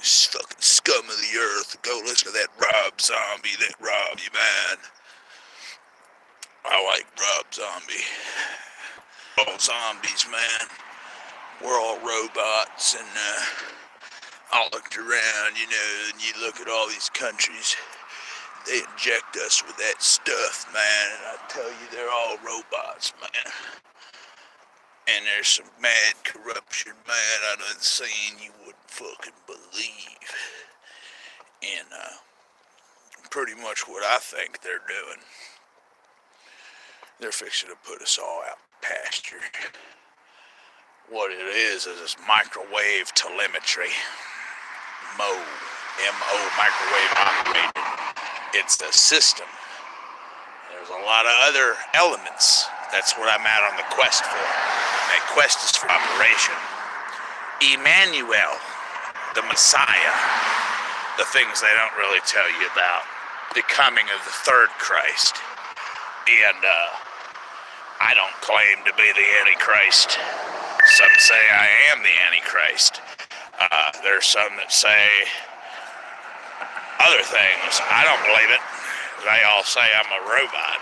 fucking scum of the earth. Go listen to that Rob Zombie, that Rob you man. I like Rob Zombie. All zombies, man. We're all robots, and I looked around, and you look at all these countries, they inject us with that stuff, man, and I tell you, they're all robots, man. And there's some mad corruption, man, I done seen you wouldn't fucking believe. And pretty much what I think they're doing, they're fixing to put us all out pasture. What it is this microwave telemetry. M-O, microwave operated. It's a system. There's a lot of other elements. That's what I'm out on the quest for. That quest is for operation. Emmanuel, the Messiah. The things they don't really tell you about. The coming of the third Christ. And I don't claim to be the Antichrist. Some say I am the Antichrist. There's some that say other things. I don't believe it. They all say I'm a robot.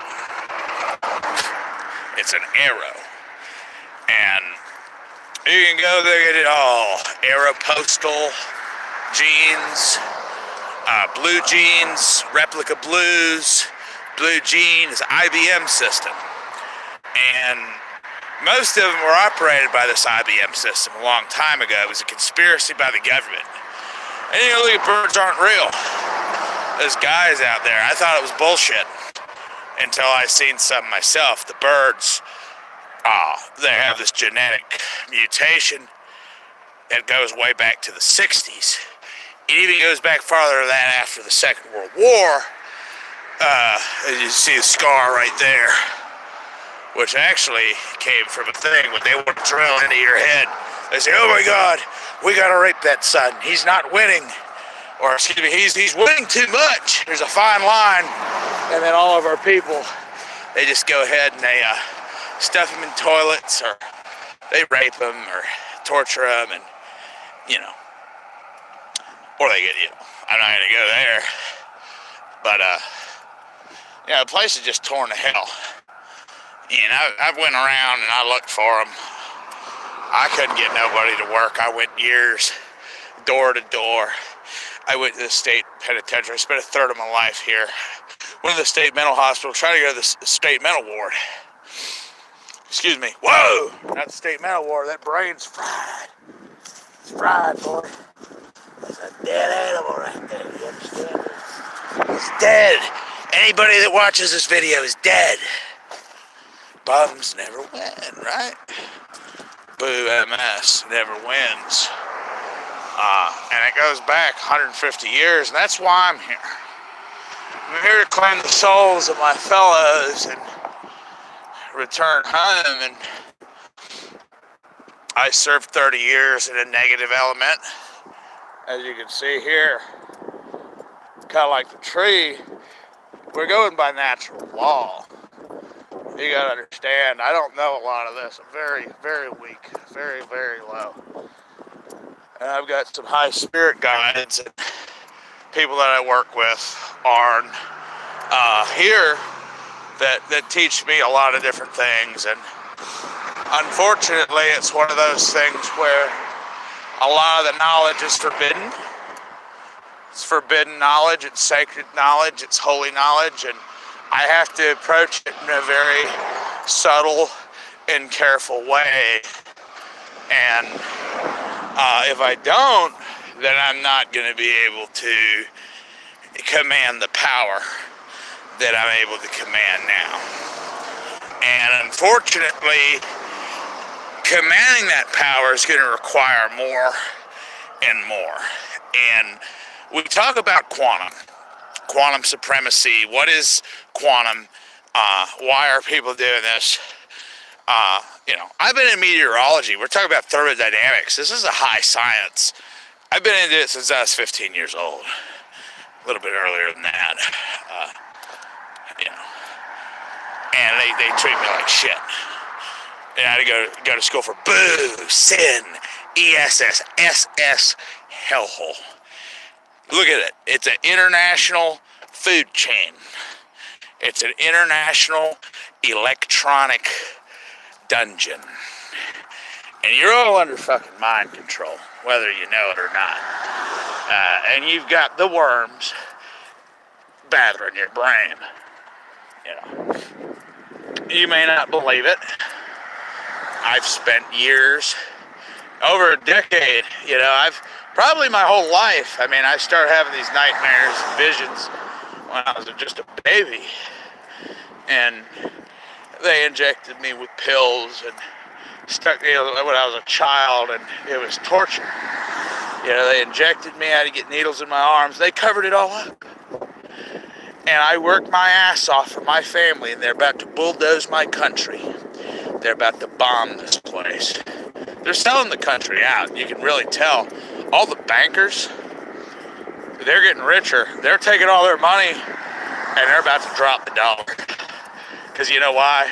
It's an arrow. And you can go there and get it all. Aeropostal jeans, blue jeans, replica blues, blue jeans, IBM system. And most of them were operated by this IBM system a long time ago. It was a conspiracy by the government. And look at birds aren't real. Those guys out there, I thought it was bullshit until I seen something myself. The birds, they have this genetic mutation that goes way back to the 60s. It even goes back farther than that after the Second World War. As you see the scar right there, which actually came from a thing when they would drill into your head. They say, oh my God, we gotta rape that son. He's not winning. Or excuse me, he's winning too much. There's a fine line. And then all of our people, they just go ahead and they stuff them in toilets, or they rape them or torture them, and or they get, I'm not gonna go there. But the place is just torn to hell. I went around and I looked for them. I couldn't get nobody to work. I went years, door to door. I went to the state penitentiary. I spent a third of my life here. Went to the state mental hospital, trying to go to the state mental ward. Excuse me. Whoa! Not the state mental ward. That brain's fried. It's fried, boy. That's a dead animal right there. You understand? It's dead. Anybody that watches this video is dead. Bums never win, right? Boo MS never wins. And it goes back 150 years, and that's why I'm here. I'm here to claim the souls of my fellows and return home. And I served 30 years in a negative element. As you can see here, kind of like the tree, we're going by natural law. You gotta understand, I don't know a lot of this. I'm very, very weak, very, very low. And I've got some high spirit guides and people that I work with are here that teach me a lot of different things. And unfortunately, it's one of those things where a lot of the knowledge is forbidden. It's forbidden knowledge, it's sacred knowledge, it's holy knowledge, and I have to approach it in a very subtle and careful way. And if I don't, then I'm not going to be able to command the power that I'm able to command now. And unfortunately, commanding that power is going to require more and more. And we talk about quantum supremacy. What is quantum? Why are people doing this? I've been in meteorology. We're talking about thermodynamics. This is a high science. I've been into it since I was 15 years old. A little bit earlier than that. And they treat me like shit. And I had to go to school for boo, sin, ESS, SS, hellhole. Look at it. It's an international food chain. It's an international electronic dungeon. And you're all under fucking mind control, whether you know it or not. And you've got the worms battering your brain. You may not believe it. I've spent years, over a decade, I've probably my whole life. I mean, I started having these nightmares and visions when I was just a baby. And they injected me with pills and stuck me when I was a child, and it was torture. They injected me, I had to get needles in my arms. They covered it all up. And I worked my ass off for my family, and they're about to bulldoze my country. They're about to bomb this place. They're selling the country out. You can really tell. All the bankers, they're getting richer. They're taking all their money, and they're about to drop the dollar. Because you know why?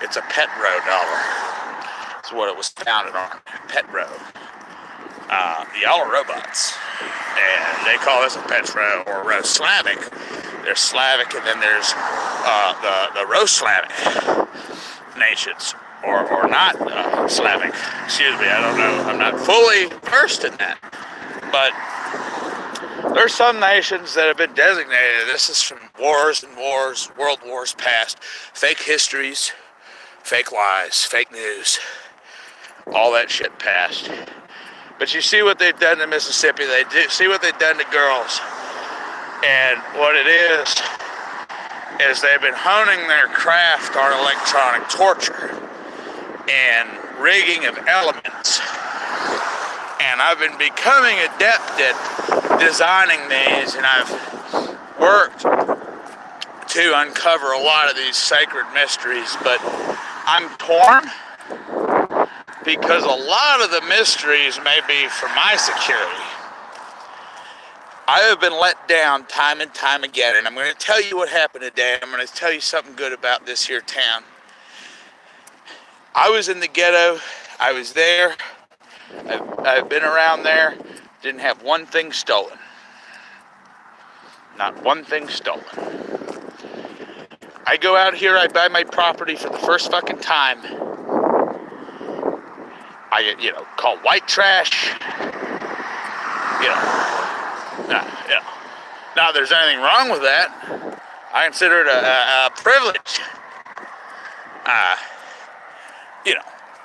It's a petro dollar. That's what it was founded on. Petro. Y'all are robots. And they call this a petro or Roslavic. There's Slavic, and then there's the Roslavic nations, or not Slavic. Excuse me, I don't know. I'm not fully versed in that. But there's some nations that have been designated. This is from wars and wars, world wars past, fake histories, fake lies, fake news, all that shit past. But you see what they've done to Mississippi. They see what they've done to girls. And what it is they've been honing their craft on electronic torture and rigging of elements. And I've been becoming adept at designing these, and I've worked to uncover a lot of these sacred mysteries, but I'm torn because a lot of the mysteries may be for my security. I have been let down time and time again, and I'm going to tell you what happened today. I'm going to tell you something good about this here town. I was in the ghetto. I was there. I've been around there. Didn't have one thing stolen. Not one thing stolen. I go out here, I buy my property for the first fucking time. I get, called white trash. Not that there's anything wrong with that. I consider it a privilege.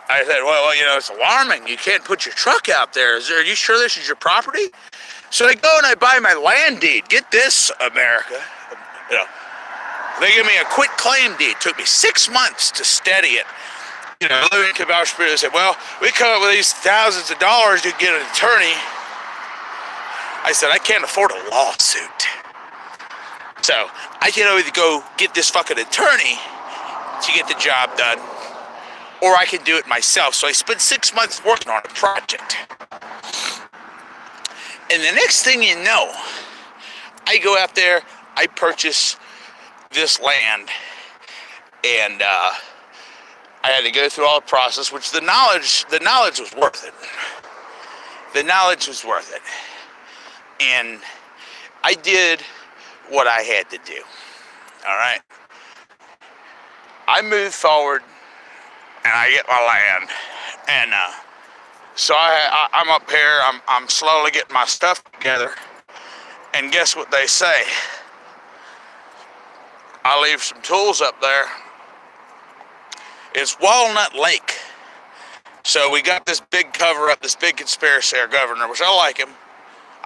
I said, well, it's alarming. You can't put your truck out there. Are you sure this is your property? So I go and I buy my land deed. Get this, America. They give me a quit claim deed. It took me 6 months to steady it. Living in Cabal Spirit, they said, well, we come up with these thousands of dollars to get an attorney. I said, I can't afford a lawsuit. So I can either go get this fucking attorney to get the job done, or I can do it myself. So I spent 6 months working on a project. And the next thing you know, I go out there, I purchase this land, and I had to go through all the process, which the knowledge was worth it. The knowledge was worth it. And I did what I had to do. All right. I moved forward, and I get my land, and so I'm up here. I'm slowly getting my stuff together, and guess what they say? I leave some tools up there. It's Walnut Lake. So we got this big cover up, this big conspiracy, our governor, which I like him.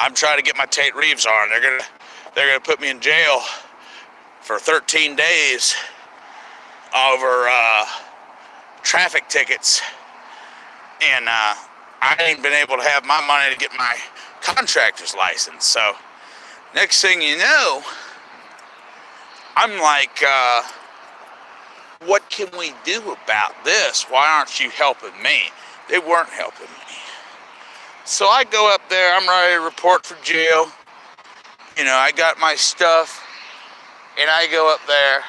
I'm trying to get my Tate Reeves on. They're gonna put me in jail for 13 days over traffic tickets, and I ain't been able to have my money to get my contractor's license. So next thing you know, I'm like, what can we do about this? Why aren't you helping me? They weren't helping me. So I go up there, I'm ready to report for jail. I got my stuff, and I go up there.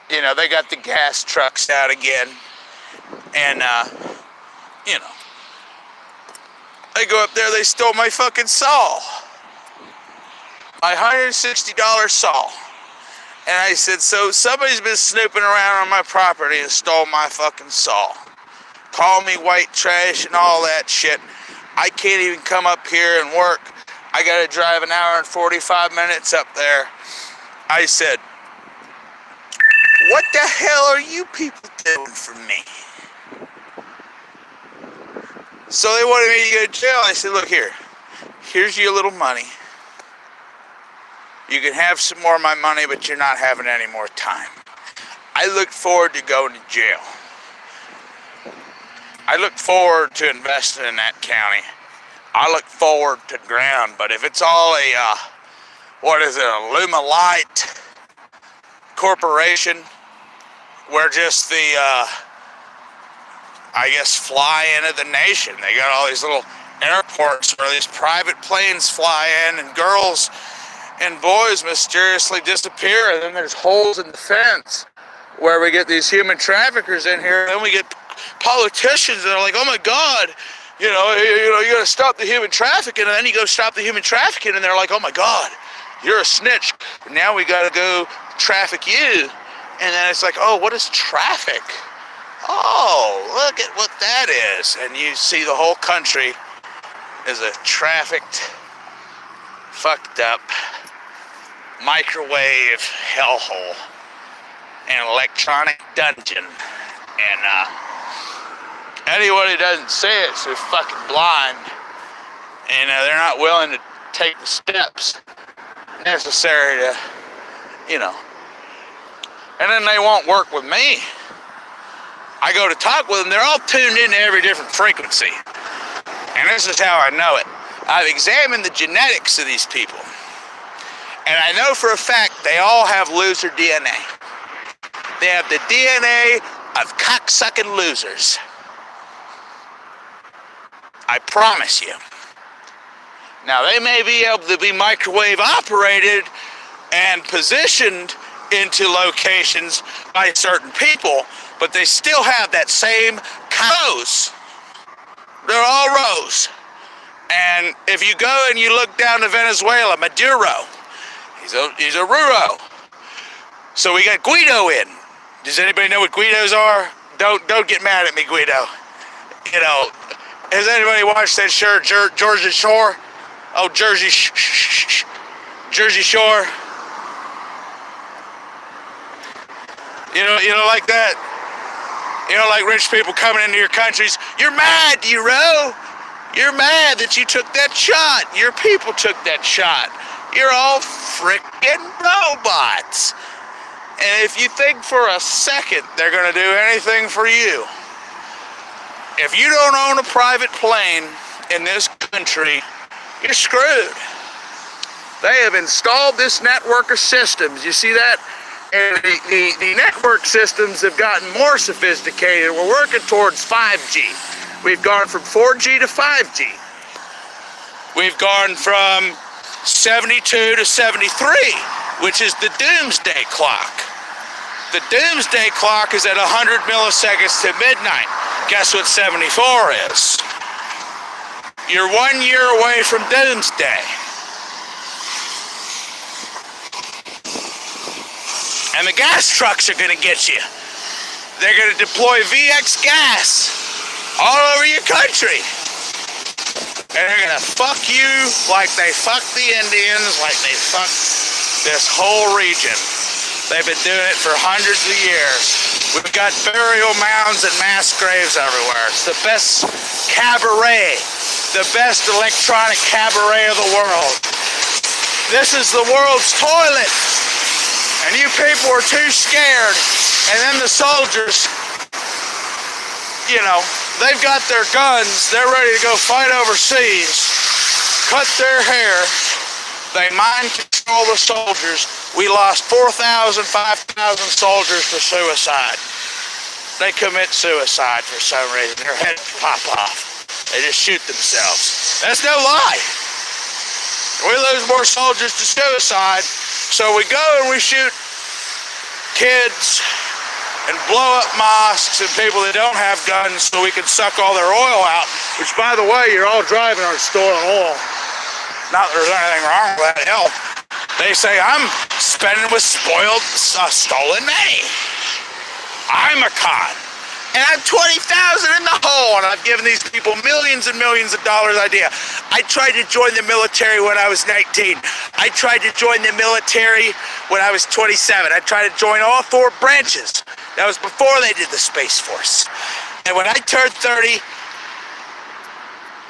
They got the gas trucks out again. And, I go up there, they stole my fucking saw. My $160 saw. And I said, so somebody's been snooping around on my property and stole my fucking saw. Call me white trash and all that shit. I can't even come up here and work. I gotta drive an hour and 45 minutes up there. I said, what the hell are you people doing for me? So they wanted me to go to jail. I said, look here. Here's your little money. You can have some more of my money, but you're not having any more time. I look forward to going to jail. I look forward to investing in that county. I look forward to ground, but if it's all a, a Luma-Light corporation, where just the, fly-in of the nation. They got all these little airports where these private planes fly in and girls and boys mysteriously disappear, and then there's holes in the fence where we get these human traffickers in here, and then we get politicians that are like, oh my God, you gotta stop the human trafficking, and then you go stop the human trafficking, and they're like, oh my God, you're a snitch, and now we gotta go traffic you. And then it's like, oh, what is traffic? Oh, look at what that is. And you see the whole country is a trafficked, fucked up, microwave hellhole, an electronic dungeon. And anyone who doesn't see it is so fucking blind. And they're not willing to take the steps necessary to, And then they won't work with me. I go to talk with them, they're all tuned into every different frequency. And this is how I know it. I've examined the genetics of these people. And I know for a fact they all have loser DNA. They have the DNA of cocksucking losers. I promise you. Now, they may be able to be microwave operated and positioned into locations by certain people, but they still have that same rows. They're all rows. And if you go and you look down to Venezuela, Maduro, he's a Ruro. So we got Guido in. Does anybody know what Guidos are? Don't get mad at me, Guido. Has anybody watched that show, Jersey Shore? Oh, Jersey Shore. You know, like that. Like rich people coming into your countries. You're mad, Euro. You're mad that you took that shot. Your people took that shot. You're all frickin' robots. And if you think for a second they're gonna do anything for you, if you don't own a private plane in this country, you're screwed. They have installed this network of systems. You see that? And the network systems have gotten more sophisticated. We're working towards 5G. We've gone from 4G to 5G. We've gone from 72 to 73, which is the doomsday clock. The doomsday clock is at 100 milliseconds to midnight. Guess what 74 is? You're 1 year away from doomsday. And the gas trucks are going to get you. They're going to deploy VX gas all over your country. And they're going to fuck you like they fucked the Indians, like they fucked this whole region. They've been doing it for hundreds of years. We've got burial mounds and mass graves everywhere. It's the best cabaret, the best electronic cabaret of the world. This is the world's toilet. And you people are too scared. And then the soldiers, they've got their guns. They're ready to go fight overseas. Cut their hair. They mind control the soldiers. We lost 4,000, 5,000 soldiers for suicide. They commit suicide for some reason. Their heads pop off. They just shoot themselves. That's no lie. We lose more soldiers to suicide. So we go and we shoot kids and blow up mosques and people that don't have guns so we can suck all their oil out, which, by the way, you're all driving on stolen oil. Not that there's anything wrong with that. Hell, they say I'm spending with stolen money. I'm a con. And I'm 20,000 in the hole, and I've given these people millions and millions of dollars idea. I tried to join the military when I was 19. I tried to join the military when I was 27. I tried to join all 4 branches. That was before they did the Space Force. And when I turned 30,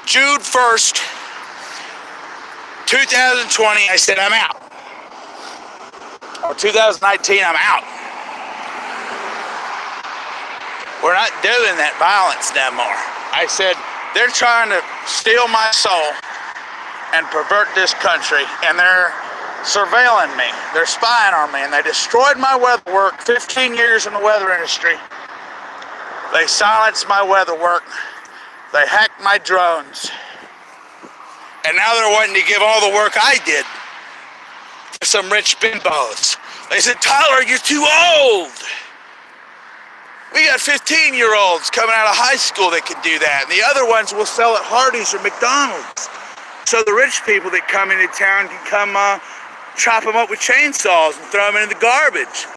June 1st, 2020, I said, I'm out. Or 2019, I'm out. We're not doing that violence no more. I said, they're trying to steal my soul and pervert this country, and they're surveilling me. They're spying on me, and they destroyed my weather work. 15 years in the weather industry. They silenced my weather work. They hacked my drones. And now they're wanting to give all the work I did to some rich bimbos. They said, Tyler, you're too old. We got 15-year-olds coming out of high school that can do that, and the other ones will sell at Hardee's or McDonald's. So the rich people that come into town can come chop them up with chainsaws and throw them in the garbage.